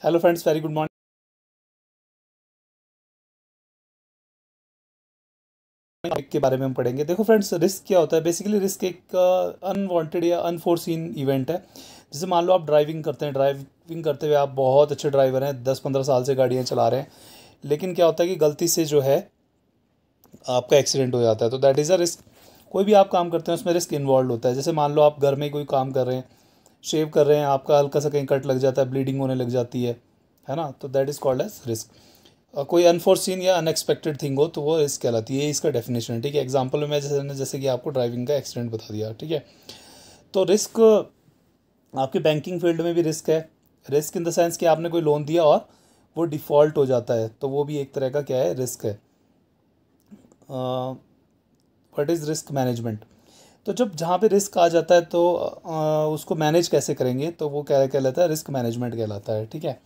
Hello friends, very good morning. के बारे में हम पढ़ेंगे। देखो फ्रेंड्स, रिस्क क्या होता है? बेसिकली रिस्क एक अनवांटेड या अनफोर्सीन इवेंट है। जैसे मान लो आप ड्राइविंग करते हैं, ड्राइविंग करते हुए आप बहुत अच्छे ड्राइवर हैं, 10-15 साल से गाड़ियाँ चला रहे हैं, लेकिन क्या होता है कि गलती से जो है आपका एक्सीडेंट हो जाता है, तो दैट इज़ अ रिस्क। कोई भी आप काम करते हैं उसमें रिस्क इन्वॉल्व होता है। जैसे मान लो आप घर में कोई काम कर रहे हैं, शेव कर रहे हैं, आपका हल्का सा कहीं कट लग जाता है, ब्लीडिंग होने लग जाती है ना, तो that is called as risk. कोई अनफोर्सीन या अनएक्सपेक्टेड थिंग हो तो वो रिस्क कहलाती है। ये इसका डेफिनेशन है, ठीक है। एग्जांपल में मैं जैसे कि आपको ड्राइविंग का एक्सीडेंट बता दिया, ठीक है। तो रिस्क आपके बैंकिंग फील्ड में भी रिस्क है। रिस्क इन द सेंस कि आपने कोई लोन दिया और वो डिफ़ॉल्ट हो जाता है, तो वो भी एक तरह का क्या है, रिस्क है। What is risk management? तो जब जहाँ पे रिस्क आ जाता है तो उसको मैनेज कैसे करेंगे, तो वो क्या कहलाता है, रिस्क मैनेजमेंट कहलाता है, ठीक है।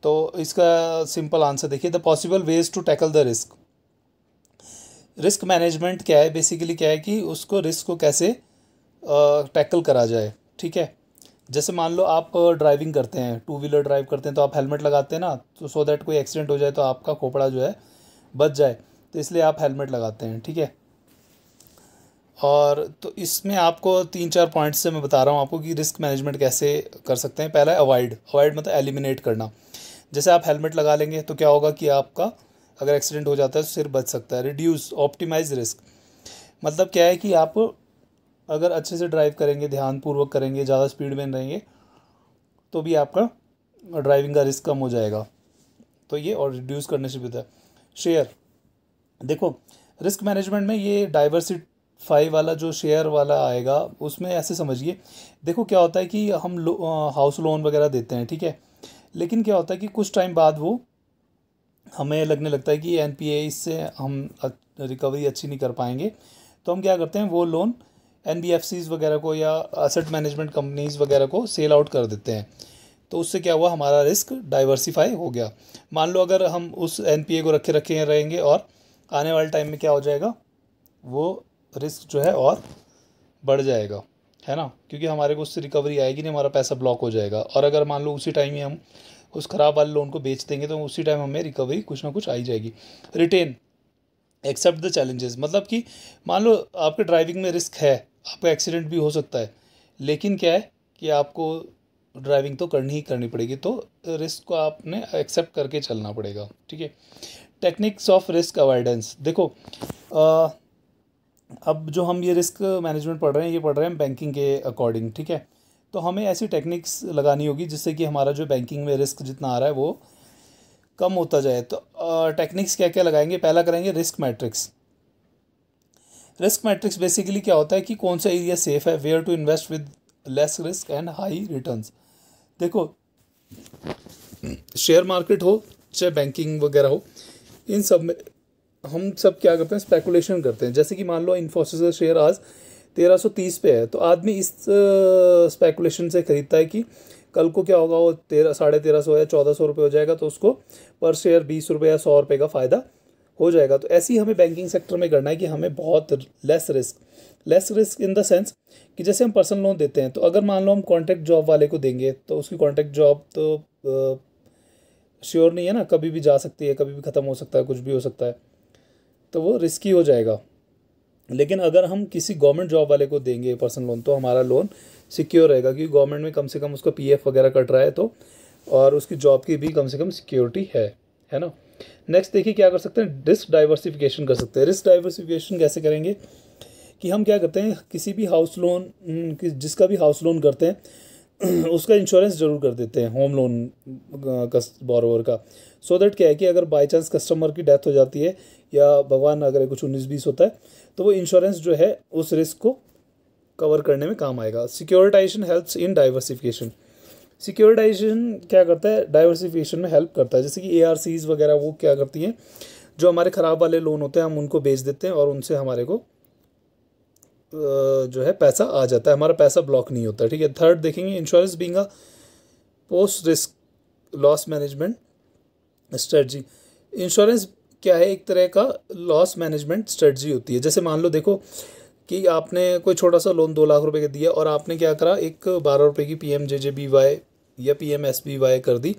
तो इसका सिंपल आंसर देखिए, the possible ways to tackle the risk. Risk management क्या है? बेसिकली क्या है कि उसको रिस्क को कैसे टैकल करा जाए, ठीक है। जैसे मान लो आप ड्राइविंग करते हैं, टू व्हीलर ड्राइव करते हैं, तो आप हेलमेट लगाते हैं ना, तो सो दैट कोई एक्सीडेंट हो जाए तो आपका खोपड़ा जो है बच जाए, तो इसलिए आप हेलमेट लगाते हैं, ठीक है। और तो इसमें आपको 3-4 पॉइंट्स से मैं बता रहा हूँ आपको कि रिस्क मैनेजमेंट कैसे कर सकते हैं। पहला है अवॉइड। अवॉइड मतलब एलिमिनेट करना। जैसे आप हेलमेट लगा लेंगे तो क्या होगा कि आपका अगर एक्सीडेंट हो जाता है तो सिर बच सकता है। रिड्यूस, ऑप्टिमाइज रिस्क, मतलब क्या है कि आप अगर अच्छे से ड्राइव करेंगे, ध्यानपूर्वक करेंगे, ज़्यादा स्पीड में रहेंगे, तो भी आपका ड्राइविंग का रिस्क कम हो जाएगा। तो ये और रिड्यूस करने से भी होता है। शेयर, देखो रिस्क मैनेजमेंट में ये डाइवर्सिफाई वाला जो शेयर वाला आएगा, उसमें ऐसे समझिए। देखो क्या होता है कि हम हाउस लोन वगैरह देते हैं, ठीक है, लेकिन क्या होता है कि कुछ टाइम बाद वो हमें लगने लगता है कि एनपीए, इससे हम रिकवरी अच्छी नहीं कर पाएंगे, तो हम क्या करते हैं, वो लोन एनबीएफसीज वगैरह को या एसेट मैनेजमेंट कंपनीज वगैरह को सेल आउट कर देते हैं। तो उससे क्या हुआ, हमारा रिस्क डाइवर्सिफाई हो गया। मान लो अगर हम उस एनपीए को रखे रखे रहेंगे और आने वाले टाइम में क्या हो जाएगा, वो रिस्क जो है और बढ़ जाएगा, है ना, क्योंकि हमारे को उससे रिकवरी आएगी नहीं, हमारा पैसा ब्लॉक हो जाएगा। और अगर मान लो उसी टाइम ही हम उस ख़राब वाले लोन को बेच देंगे तो उसी टाइम हमें रिकवरी कुछ ना कुछ आई जाएगी। रिटेन, एक्सेप्ट द चैलेंजेस, मतलब कि मान लो आपके ड्राइविंग में रिस्क है, आपका एक्सीडेंट भी हो सकता है, लेकिन क्या है कि आपको ड्राइविंग तो करनी ही करनी पड़ेगी, तो रिस्क को आपने एक्सेप्ट करके चलना पड़ेगा, ठीक है। टेक्निक्स ऑफ रिस्क अवॉइडेंस, देखो अब जो हम ये रिस्क मैनेजमेंट पढ़ रहे हैं, ये पढ़ रहे हैं बैंकिंग के अकॉर्डिंग, ठीक है। तो हमें ऐसी टेक्निक्स लगानी होगी जिससे कि हमारा जो बैंकिंग में रिस्क जितना आ रहा है वो कम होता जाए। तो टेक्निक्स क्या क्या लगाएंगे? पहला करेंगे risk matrix. Risk matrix basically क्या होता है कि कौन सा एरिया सेफ है, where to invest with less risk and high returns. देखो शेयर मार्केट हो चाहे बैंकिंग वगैरह हो, इन सब में हम सब क्या करते हैं, स्पेकुलेशन करते हैं। जैसे कि मान लो इन्फोसिस का शेयर आज 1330 पे है, तो आदमी इस स्पेकुलेशन से खरीदता है कि कल को क्या होगा, वो 1350 या 1400 रुपये हो जाएगा, तो उसको पर शेयर 20 रुपये या 100 रुपये का फ़ायदा हो जाएगा। तो ऐसे ही हमें बैंकिंग सेक्टर में करना है कि हमें बहुत less risk in the sense कि जैसे हम पर्सनल लोन देते हैं, तो अगर मान लो हम कॉन्ट्रैक्ट जॉब वाले को देंगे तो उसकी कॉन्ट्रैक्ट जॉब तो श्योर नहीं है ना, कभी भी जा सकती है, कभी भी ख़त्म हो सकता है, कुछ भी हो सकता है, तो वो रिस्की हो जाएगा। लेकिन अगर हम किसी गवर्नमेंट जॉब वाले को देंगे पर्सनल लोन, तो हमारा लोन सिक्योर रहेगा, क्योंकि गवर्नमेंट में कम से कम उसका पीएफ वगैरह कट रहा है, तो और उसकी जॉब की भी कम से कम सिक्योरिटी है ना। नेक्स्ट देखिए क्या कर सकते हैं, रिस्क डाइवर्सिफिकेशन कर सकते हैं। रिस्क डाइवर्सिफिकेशन कैसे करेंगे कि हम क्या करते हैं, किसी भी हाउस लोन जिसका भी हाउस लोन करते हैं उसका इंश्योरेंस जरूर कर देते हैं, होम लोन का बोरोवर का। सो दैट क्या है कि अगर बाई चांस कस्टमर की डेथ हो जाती है या भगवान अगर कुछ 19-20 होता है, तो वो इंश्योरेंस जो है उस रिस्क को कवर करने में काम आएगा। Securitisation helps in diversification. Securitisation क्या करता है, डाइवर्सिफिकेशन में हेल्प करता है। जैसे कि एआरसीज वगैरह वो क्या करती हैं, जो हमारे ख़राब वाले लोन होते हैं हम उनको बेच देते हैं और उनसे हमारे को जो है पैसा आ जाता है, हमारा पैसा ब्लॉक नहीं होता, ठीक है। थर्ड देखेंगे, insurance being a post risk loss management strategy. Insurance क्या है, एक तरह का लॉस मैनेजमेंट स्ट्रेटजी होती है। जैसे मान लो देखो कि आपने कोई छोटा सा लोन 2 लाख रुपए का दिया और आपने क्या करा, एक 12 रुपए की PMJJBY या PMSBY कर दी,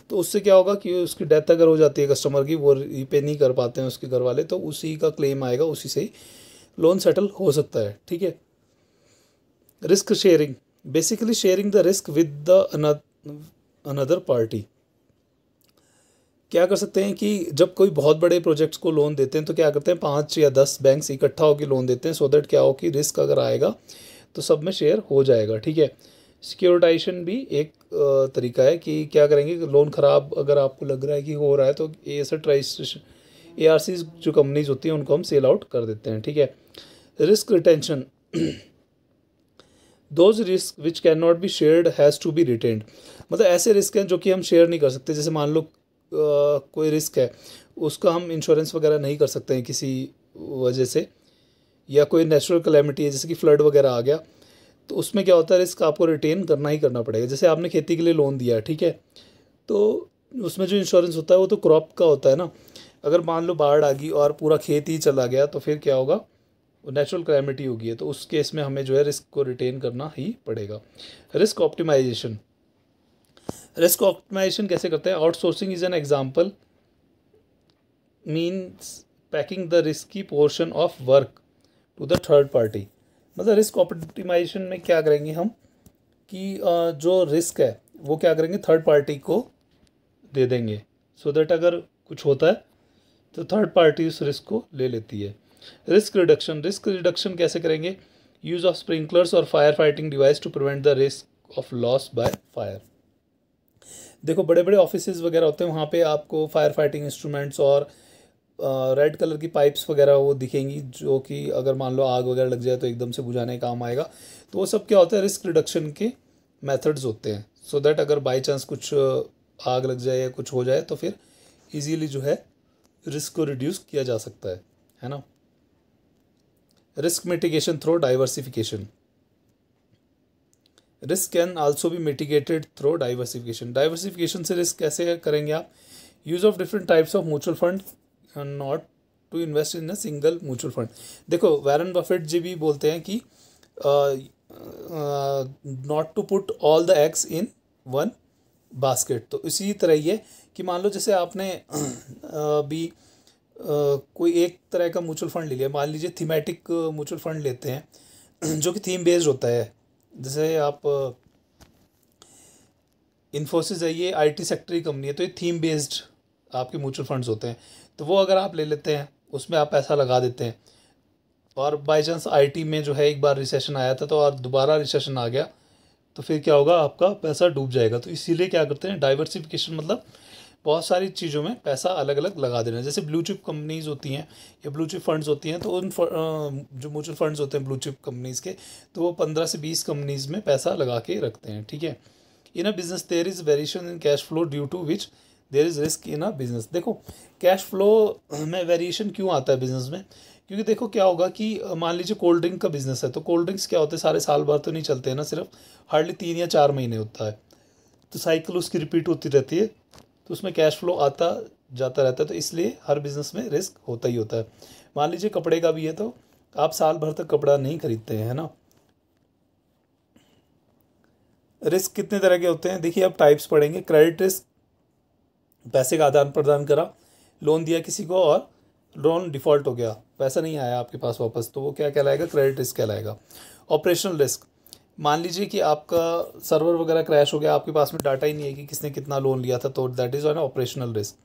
तो उससे क्या होगा कि उसकी डेथ अगर हो जाती है कस्टमर की, वो रीपे नहीं कर पाते हैं उसके घर वाले, तो उसी का क्लेम आएगा, उसी से ही लोन सेटल हो सकता है। ठीक है। Risk sharing, basically sharing the risk with the another party. क्या कर सकते हैं कि जब कोई बहुत बड़े प्रोजेक्ट्स को लोन देते हैं तो क्या करते हैं, 5 या 10 बैंक्स इकट्ठा होकर लोन देते हैं, सो दैट क्या हो कि रिस्क अगर आएगा तो सब में शेयर हो जाएगा। ठीक है। सिक्योरिटाइजेशन भी एक तरीका है कि क्या करेंगे, लोन ख़राब अगर आपको लग रहा है कि हो रहा है, तो एसेट रजिस्ट्रेशन ARCs जो कंपनीज होती हैं उनको हम सेल आउट कर देते हैं। ठीक है। Risk retention, those risk which can not be shared has to be retained. मतलब ऐसे रिस्क हैं जो कि हम शेयर नहीं कर सकते, जैसे मान लो कोई रिस्क है, उसका हम इंश्योरेंस वगैरह नहीं कर सकते हैं किसी वजह से, या कोई नेचुरल कैलेमिटी है जैसे कि फ्लड वगैरह आ गया, तो उसमें क्या होता है, रिस्क आपको रिटेन करना ही करना पड़ेगा। जैसे आपने खेती के लिए लोन दिया है, ठीक है, तो उसमें जो इंश्योरेंस होता है वो तो क्रॉप का होता है ना। अगर मान लो बाढ़ आ गई और पूरा खेत ही चला गया, तो फिर क्या होगा, वो नेचुरल कैलेमिटी होगी है, तो उस केस में हमें जो है रिस्क को रिटेन करना ही पड़ेगा। रिस्क ऑप्टिमाइजेशन, रिस्क ऑप्टिमाइजेशन कैसे करते हैं, outsourcing is an example, means packing the risky portion of work to the third party. मतलब रिस्क ऑप्टिमाइजेशन में क्या करेंगे हम कि जो रिस्क है वो क्या करेंगे, थर्ड पार्टी को दे देंगे, सो दैट अगर कुछ होता है तो थर्ड पार्टी उस रिस्क को ले लेती है। रिस्क रिडक्शन, रिस्क रिडक्शन कैसे करेंगे, यूज़ ऑफ स्प्रिंकलर्स और fire fighting device to prevent the risk of loss by fire. देखो बड़े बड़े ऑफिसेज वगैरह होते हैं, वहाँ पे आपको फायर फाइटिंग इंस्ट्रूमेंट्स और रेड कलर की पाइप्स वगैरह वो दिखेंगी, जो कि अगर मान लो आग वगैरह लग जाए तो एकदम से बुझाने का काम आएगा। तो वो सब क्या होता है, रिस्क रिडक्शन के मेथड्स होते हैं, सो दैट अगर बाई चांस कुछ आग लग जाए या कुछ हो जाए तो फिर इजीली जो है रिस्क को रिड्यूस किया जा सकता है ना। Risk mitigation through diversification, risk can also be mitigated through diversification. Diversification से रिस्क कैसे करेंगे आप, use of different types of mutual fund, not to invest in a single mutual fund. देखो वैरन बफेट जी भी बोलते हैं कि not to put all the eggs in one basket. तो इसी तरह ये कि मान लो जैसे आपने भी कोई एक तरह का म्यूचुअल फंड ले लिया, मान लीजिए थीमेटिक म्यूचुअल फंड लेते हैं जो कि थीम बेस्ड होता है। जैसे आप इन्फोसिस है, ये IT सेक्टर की कंपनी है, तो ये थीम बेस्ड आपके म्यूचुअल फंड्स होते हैं। तो वो अगर आप ले लेते हैं, उसमें आप पैसा लगा देते हैं, और बाई चांस IT में जो है एक बार रिसेशन आया था तो और दोबारा रिसेशन आ गया, तो फिर क्या होगा, आपका पैसा डूब जाएगा। तो इसीलिए क्या करते हैं, डाइवर्सिफिकेशन मतलब बहुत सारी चीज़ों में पैसा अलग अलग लगा देना। जैसे ब्लू चिप कंपनीज होती हैं या ब्लू चिप फंड्स होती हैं, तो उन जो म्यूचुअल फंड्स होते हैं ब्लू चिप कंपनीज़ के, तो वो 15 से 20 कंपनीज़ में पैसा लगा के रखते हैं। ठीक है। In a business there is variation in cash flow due to which there is risk in a business. देखो कैश फ्लो में वेरिएशन क्यों आता है बिजनेस में, क्योंकि देखो क्या होगा कि मान लीजिए कोल्ड ड्रिंक का बिजनेस है, तो कोल्ड ड्रिंक्स क्या होते हैं, सारे साल भर तो नहीं चलते हैं ना, सिर्फ हार्डली 3 या 4 महीने होता है, तो साइकिल उसकी रिपीट होती रहती है, तो उसमें कैश फ्लो आता जाता रहता है। तो इसलिए हर बिज़नेस में रिस्क होता ही होता है। मान लीजिए कपड़े का भी है, तो आप साल भर तक कपड़ा नहीं खरीदते हैं, है ना। रिस्क कितने तरह के होते हैं, देखिए आप टाइप्स पढ़ेंगे। क्रेडिट रिस्क, पैसे का आदान प्रदान करा, लोन दिया किसी को और लोन डिफ़ॉल्ट हो गया, पैसा नहीं आया आपके पास वापस, तो वो क्या कहलाएगा, क्रेडिट रिस्क कहलाएगा। ऑपरेशनल रिस्क, मान लीजिए कि आपका सर्वर वगैरह क्रैश हो गया, आपके पास में डाटा ही नहीं है कि किसने कितना लोन लिया था, तो that is on operational risk.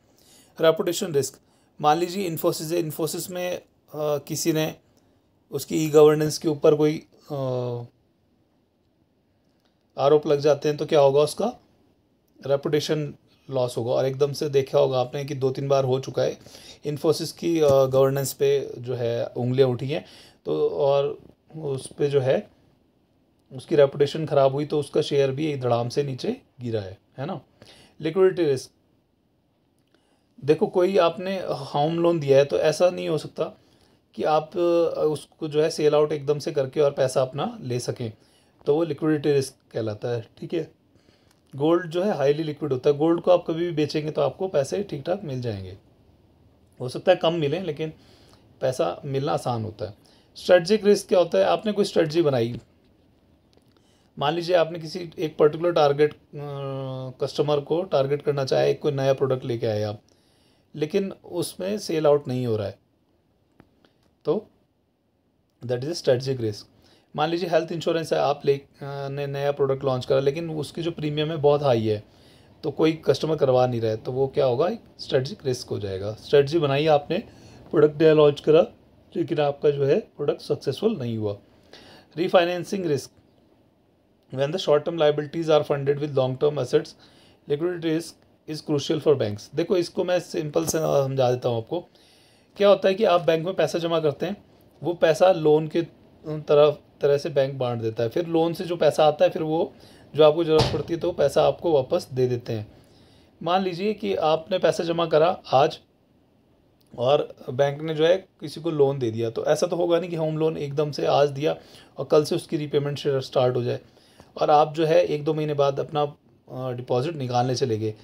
Reputation risk, मान लीजिए इन्फोसिस है, इन्फोसिस में किसी ने उसकी ई गवर्नेंस के ऊपर कोई आरोप लग जाते हैं, तो क्या होगा, उसका रेपुटेशन लॉस होगा। और एकदम से देखा होगा आपने कि 2-3 बार हो चुका है, इन्फोसिस की गवर्नेंस पे जो है उंगलियां उठी हैं, तो और उस पे जो है उसकी रेपुटेशन ख़राब हुई, तो उसका शेयर भी एक धड़ाम से नीचे गिरा है ना। लिक्विडिटी रिस्क, देखो कोई आपने होम लोन दिया है, तो ऐसा नहीं हो सकता कि आप उसको जो है सेल आउट एकदम से करके और पैसा अपना ले सकें, तो वो लिक्विडिटी रिस्क कहलाता है। ठीक है। गोल्ड जो है हाईली लिक्विड होता है, गोल्ड को आप कभी भी बेचेंगे तो आपको पैसे ठीक ठाक मिल जाएंगे, हो सकता है कम मिलें लेकिन पैसा मिलना आसान होता है। स्ट्रेटजिक रिस्क क्या होता है, आपने कोई स्ट्रेटजी बनाई, मान लीजिए आपने किसी एक पर्टिकुलर टारगेट कस्टमर को टारगेट करना चाहे, कोई नया प्रोडक्ट लेके आए आप, लेकिन उसमें सेल आउट नहीं हो रहा है, तो दैट इज स्ट्रेटजिक रिस्क। मान लीजिए हेल्थ इंश्योरेंस है, आप ने नया प्रोडक्ट लॉन्च करा, लेकिन उसकी जो प्रीमियम है बहुत हाई है, तो कोई कस्टमर करवा नहीं रहा है, तो वो क्या होगा, एक स्ट्रेटजिक रिस्क हो जाएगा। स्ट्रेटजी बनाई आपने, प्रोडक्ट नया लॉन्च करा, लेकिन आपका जो है प्रोडक्ट सक्सेसफुल नहीं हुआ। Refinancing risk, when the short term liabilities are funded with long term assets, liquidity risk is crucial for banks। देखो इसको मैं सिंपल से समझा देता हूँ आपको। क्या होता है कि आप बैंक में पैसा जमा करते हैं, वो पैसा लोन के तरह से बैंक बांट देता है, फिर लोन से जो पैसा आता है फिर वो जो आपको ज़रूरत पड़ती है तो वो पैसा आपको वापस दे देते हैं। मान लीजिए कि आपने पैसा जमा करा आज और बैंक ने जो है किसी को लोन दे दिया, तो ऐसा तो होगा नहीं कि होम लोन एकदम से आज दिया और कल से उसकी रीपेमेंट स्टार्ट हो जाए, और आप जो है 1-2 महीने बाद अपना डिपॉजिट निकालने चले गए,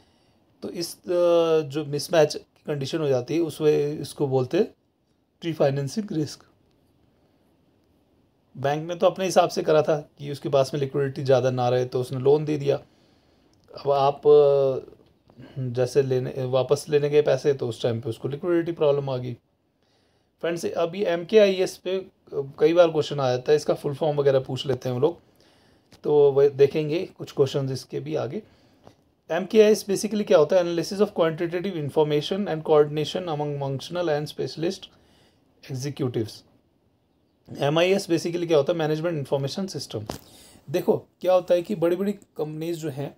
तो इस जो मिसमैच की कंडीशन हो जाती है उस वे इसको बोलते हैं रीफाइनेंसिंग रिस्क। बैंक ने तो अपने हिसाब से करा था कि उसके पास में लिक्विडिटी ज़्यादा ना रहे तो उसने लोन दे दिया, अब आप जैसे लेने वापस लेने गए पैसे तो उस टाइम पे उसको लिक्विडिटी प्रॉब्लम आ गई। फ्रेंड्स अब ये MKIS पे कई बार क्वेश्चन आ जाता है, इसका फुल फॉर्म वगैरह पूछ लेते हैं हम लोग, तो वह देखेंगे कुछ क्वेश्चंस इसके भी आगे। MKIS बेसिकली क्या होता है, analysis of quantitative information and coordination among functional and specialist executives. MIS basically क्या होता है, मैनेजमेंट इंफॉर्मेशन सिस्टम। देखो क्या होता है कि बड़ी बड़ी कंपनीज जो हैं,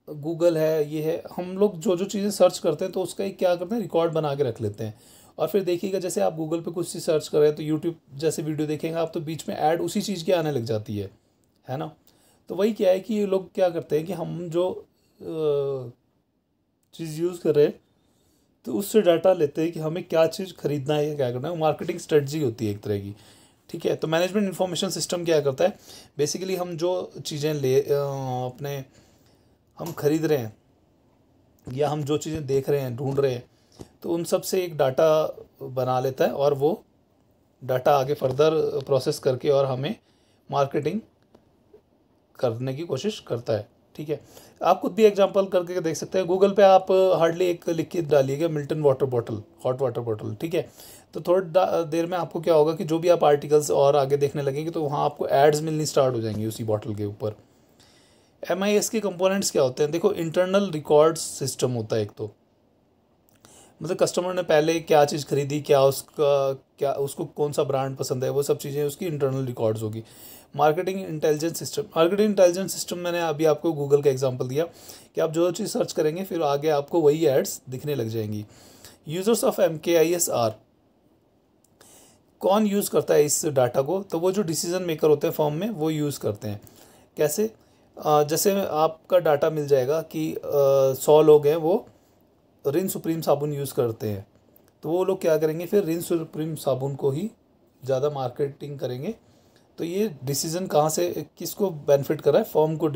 गूगल है, ये है, हम लोग जो जो चीज़ें सर्च करते हैं तो उसका एक क्या करते हैं, रिकॉर्ड बना के रख लेते हैं, और फिर देखिएगा जैसे आप गूगल पे कुछ चीज़ सर्च कर रहे हैं तो यूट्यूब जैसे वीडियो देखेंगे आप तो बीच में ऐड उसी चीज़ की आने लग जाती है ना। तो वही क्या है कि ये लोग क्या करते हैं कि हम जो चीज़ यूज़ कर रहे हैं तो उससे डाटा लेते हैं कि हमें क्या चीज़ खरीदना है या क्या करना है। मार्केटिंग स्ट्रेटजी होती है एक तरह की, ठीक है। तो मैनेजमेंट इन्फॉर्मेशन सिस्टम क्या करता है, बेसिकली हम जो चीज़ें अपने हम खरीद रहे हैं या हम जो चीज़ें देख रहे हैं, ढूंढ रहे हैं, तो उन सब से एक डाटा बना लेता है और वो डाटा आगे फर्दर प्रोसेस करके और हमें मार्केटिंग करने की कोशिश करता है, ठीक है। आप खुद भी एग्जांपल करके देख सकते हैं, गूगल पे आप हार्डली एक लिख के डालिएगा Milton water bottle, hot water bottle, ठीक है। तो थोड़ी देर में आपको क्या होगा कि जो भी आप आर्टिकल्स और आगे देखने लगेंगे तो वहाँ आपको एड्स मिलनी स्टार्ट हो जाएंगी उसी बॉटल के ऊपर। MIS के कंपोनेंट्स क्या होते हैं, देखो इंटरनल रिकॉर्ड्स सिस्टम होता है एक, तो मतलब कस्टमर ने पहले क्या चीज़ खरीदी, क्या उसको कौन सा ब्रांड पसंद है, वो सब चीज़ें उसकी इंटरनल रिकॉर्ड्स होगी। Marketing intelligence system, marketing intelligence system मैंने अभी आपको गूगल का एग्जांपल दिया कि आप जो चीज़ सर्च करेंगे फिर आगे आपको वही एड्स दिखने लग जाएंगी। यूज़र्स ऑफ MKIS आर, कौन यूज़ करता है इस डाटा को, तो वो जो डिसीजन मेकर होते हैं फर्म में वो यूज़ करते हैं। कैसे, जैसे आपका डाटा मिल जाएगा कि 100 लोग हैं वो रिन सुप्रीम साबुन यूज़ करते हैं, तो वो लोग क्या करेंगे, फिर रिन सुप्रीम साबुन को ही ज़्यादा मार्केटिंग करेंगे। तो ये डिसीजन कहाँ से किसको बेनिफिट कर रहा है, फर्म को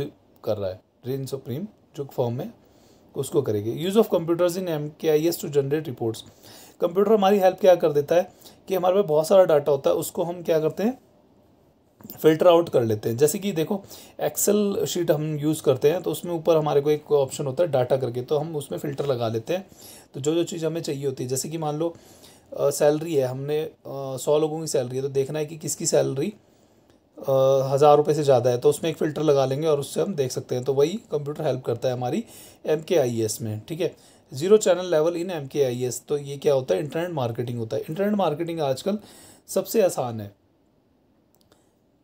कर रहा है, रिन सुप्रीम जो फर्म है उसको करेगी। Use of computers in MKIS to generate reports, computer हमारी हेल्प क्या कर देता है कि हमारे पास बहुत सारा डाटा होता है, उसको हम क्या करते हैं, फ़िल्टर आउट कर लेते हैं। जैसे कि देखो एक्सेल शीट हम यूज़ करते हैं तो उसमें ऊपर हमारे को एक ऑप्शन होता है डाटा करके, तो हम उसमें फ़िल्टर लगा लेते हैं। तो जो जो चीज़ हमें चाहिए होती है, जैसे कि मान लो सैलरी है, हमने 100 लोगों की सैलरी है, तो देखना है कि किसकी सैलरी 1000 रुपये से ज़्यादा है, तो उसमें एक फ़िल्टर लगा लेंगे और उससे हम देख सकते हैं। तो वही कंप्यूटर हेल्प करता है हमारी MKIS में, ठीक है। Zero channel level in MKIS, तो ये क्या होता है, इंटरनेट मार्केटिंग होता है। इंटरनेट मार्केटिंग आजकल सबसे आसान है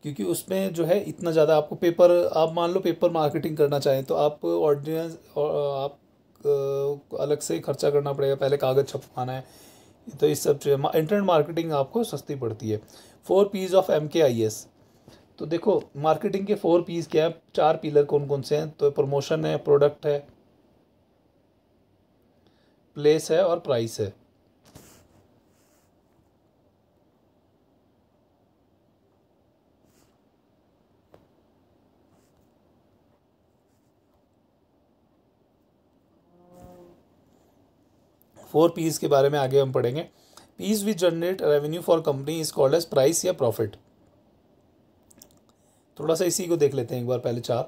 क्योंकि उसमें जो है इतना ज़्यादा आपको पेपर, आप मान लो पेपर मार्केटिंग करना चाहें तो आप ऑर्डिनेंस आप अलग से खर्चा करना पड़ेगा, पहले कागज़ छपवाना है, तो इस सब इंटरनेट मार्केटिंग आपको सस्ती पड़ती है। 4 P's ऑफ MKIS, तो देखो मार्केटिंग के 4 P's क्या है, 4 पिलर कौन कौन से हैं, तो प्रमोशन है, प्रोडक्ट है, प्लेस है और प्राइस है। फोर पीस के बारे में आगे हम पढ़ेंगे। Piece which generate revenue for company is called as price या प्रॉफिट। थोड़ा सा इसी को देख लेते हैं एक बार पहले चार।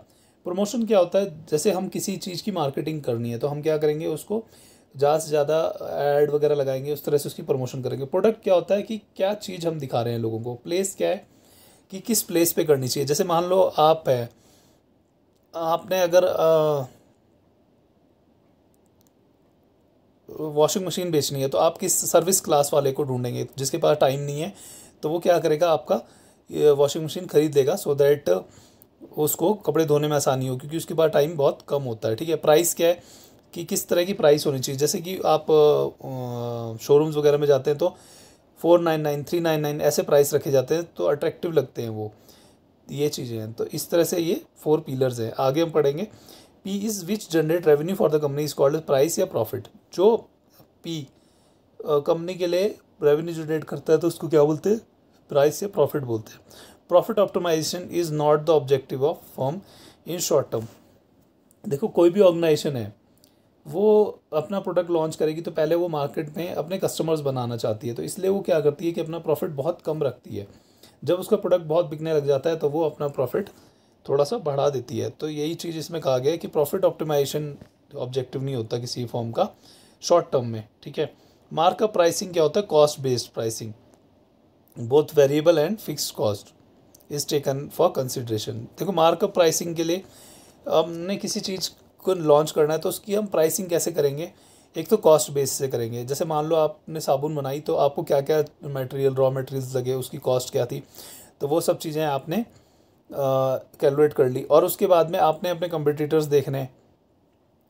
प्रमोशन क्या होता है, जैसे हम किसी चीज़ की मार्केटिंग करनी है तो हम क्या करेंगे, उसको ज़्यादा से ज़्यादा ऐड वगैरह लगाएंगे, उस तरह से उसकी प्रमोशन करेंगे। प्रोडक्ट क्या होता है कि क्या चीज़ हम दिखा रहे हैं लोगों को। प्लेस क्या है कि किस प्लेस पे करनी चाहिए। जैसे मान लो आप है, आपने अगर वॉशिंग मशीन बेचनी है तो आप किस सर्विस क्लास वाले को ढूंढेंगे, जिसके पास टाइम नहीं है तो वो क्या करेगा, आपका वॉशिंग मशीन खरीद लेगा सो दैट उसको कपड़े धोने में आसानी हो, क्योंकि उसके पास टाइम बहुत कम होता है। ठीक है। प्राइस क्या है कि किस तरह की प्राइस होनी चाहिए। जैसे कि आप शोरूम्स वगैरह में जाते हैं तो 499 399 ऐसे प्राइस रखे जाते हैं तो अट्रैक्टिव लगते हैं वो, ये चीज़ें हैं। तो इस तरह से ये 4 पिलर्स हैं। आगे हम पढ़ेंगे P is which generate revenue for the company is called price या प्रॉफिट। जो पी कंपनी के लिए रेवेन्यू जनरेट करता है तो उसको क्या बोलते हैं, प्राइस या प्रॉफिट बोलते हैं। Profit optimisation is not the objective of firm in short term. देखो कोई भी ऑर्गेनाइजेशन है वो अपना प्रोडक्ट लॉन्च करेगी तो पहले वो मार्केट में अपने कस्टमर्स बनाना चाहती है, तो इसलिए वो क्या करती है कि अपना प्रॉफिट बहुत कम रखती है। जब उसका प्रोडक्ट बहुत बिकने लग जाता है तो वो अपना प्रॉफिट थोड़ा सा बढ़ा देती है। तो यही चीज़ इसमें कहा गया है कि प्रॉफिट ऑप्टिमाइजेशन ऑब्जेक्टिव नहीं होता किसी फॉर्म का शॉर्ट टर्म में। ठीक है। मार्कअप प्राइसिंग क्या होता है, cost based pricing, both variable and fixed cost is taken for consideration. देखो मार्कअप प्राइसिंग के लिए हमने किसी चीज़ को लॉन्च करना है तो उसकी हम प्राइसिंग कैसे करेंगे, एक तो कॉस्ट बेस से करेंगे। जैसे मान लो आपने साबुन बनाई तो आपको क्या क्या मटेरियल रॉ मटेरियल्स लगे, उसकी कॉस्ट क्या थी, तो वो सब चीज़ें आपने कैलकुलेट कर ली। और उसके बाद में आपने अपने कंपटीटर्स देखने,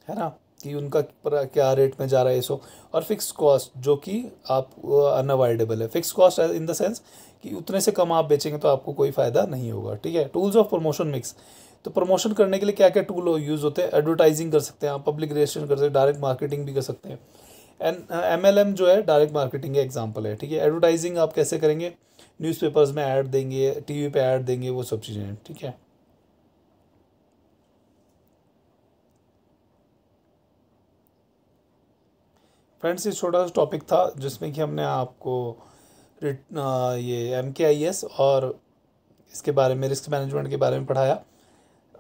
है ना, कि उनका क्या रेट में जा रहा है सो। और फिक्स कॉस्ट जो कि आप अनअवॉइडेबल है। Fix cost in the sense कि उतने से कम आप बेचेंगे तो आपको कोई फ़ायदा नहीं होगा। ठीक है। टूल्स ऑफ प्रमोशन मिक्स, तो प्रमोशन करने के लिए क्या क्या टूल यूज़ होते हैं। एडवर्टाइजिंग कर सकते हैं आप, पब्लिक रिलेशन कर सकते हैं, डायरेक्ट मार्केटिंग भी कर सकते हैं। एंड MLM जो है डायरेक्ट मार्केटिंग का एग्जांपल है। ठीक है। एडवर्टाइजिंग आप कैसे करेंगे, न्यूज़पेपर्स में ऐड देंगे, टीवी पे ऐड देंगे, वो सब चीज़ें हैं। ठीक है। फ्रेंड्स ये छोटा सा टॉपिक था जिसमें कि हमने आपको ये MKIS और इसके बारे में, रिस्क मैनेजमेंट के बारे में पढ़ाया।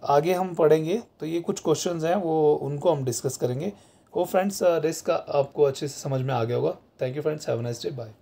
आगे हम पढ़ेंगे तो ये कुछ क्वेश्चंस हैं वो उनको हम डिस्कस करेंगे। वो फ्रेंड्स रिस्क आपको अच्छे से समझ में आ गया होगा। Thank you friends, have a nice day, bye.